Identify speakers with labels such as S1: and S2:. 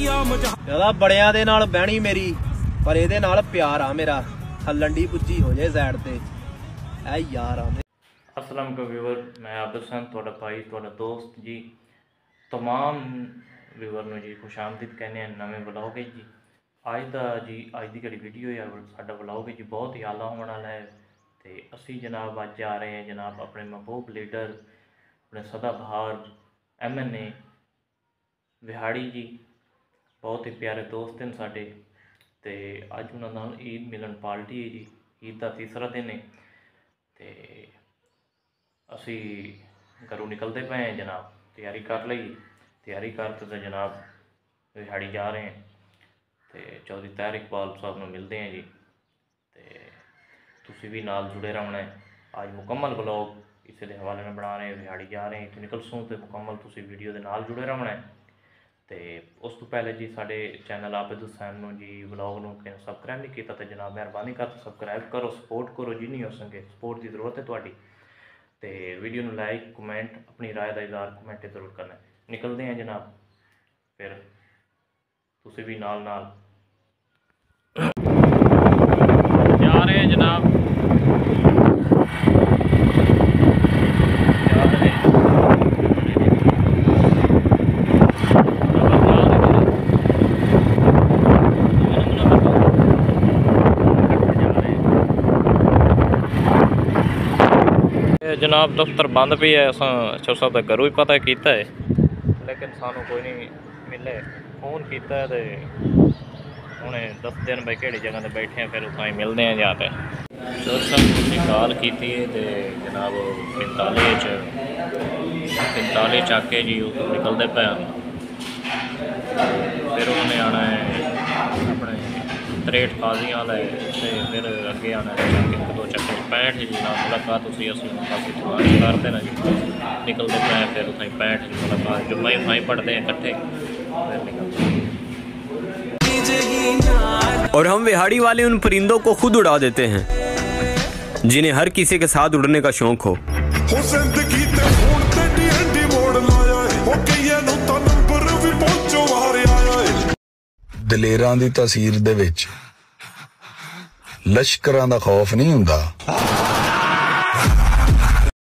S1: बड़िया दे नाल बहनी मेरी पर एदे नाल प्यार आ मेरा हल्लन दी पुज्जी हो जाए साइड ते ऐ यार आ।
S2: अस्सलाम वालेकुम व्यूवर, मैं आबिद हसन तुहाडा भाई तुहाडा दोस्त जी। तमाम व्यूवर नूं जी खुश आमदीद कहने नवें ब्लॉग जी। अज दी जिहड़ी वीडियो है साडा ब्लॉग जी बहुत ही आला होने वाला है। तो असी जनाब अज जा रहे हैं जनाब अपने महबूब लीडर अपने सदाबहार MNA विहाड़ी जी, बहुत ही प्यारे दोस्त हैं साडे। ते अज उन्हां नाल ईद मिलन पार्टी है जी, ईद का तीसरा दिन है। तो असी घरों निकलते पे हैं जनाब, तैयारी कर ली, तैयारी करते तो जनाब विहाड़ी जा रहे हैं। तो चौधरी ताहिर इकबाल साहब को मिलते हैं जी। तो तुसी भी नाल जुड़े रहना है। आज मुकम्मल ब्लॉग इस हवाले में बना रहे हैं, विहाड़ी जा रहे हैं, इतों निकल सूँ तो मुकम्मल तुसी वीडियो के नाल जुड़े रहना है। तो उस तो पहले जी साढ़े चैनल आबिद हुसैन जी ब्लॉग में सबसक्राइब नहीं किया तो जनाब मेहरबानी कर सबसक्राइब करो, सपोर्ट करो जिन्नी हो सके, सपोर्ट की जरूरत है तुहाडी। तो वीडियो में लाइक कमेंट अपनी राय का इजहार कमेंट जरूर करना। निकलते हैं जनाब, फिर तुसी भी नाल नाल जा रहे हैं जनाब। जनाब दफ्तर बंद भी है, अस साहब का घरों ही पता किया है लेकिन सानू कोई नहीं मिले। फोन किया है तो उन्हें 10 दिन भाई कि जगह पर बैठे हैं, फिर उतना ही मिलते हैं जाते सर साहब कॉल की थी। तो जनाब 45 आके जी निकलते पे, फिर उन्होंने आना है अपने 63 काजियाँ वाले, फिर अगे आना है एक दो चक्कर 65 जी ना मुलाकात उसी काफ़ी तलाश करते ना जी, निकलते पे फिर उतना 65 जी मुलाकात जुम्मा ही वहीं पढ़ते हैं इकट्ठे, फिर निकलते हैं।
S3: और हम विहाड़ी वाले उन परिंदों को खुद उड़ा देते हैं जिन्हें हर किसी के साथ उड़ने का शौक हो।
S4: दलेरां दी तसीर दे विच लश्करां दा खौफ नहीं हुंदा।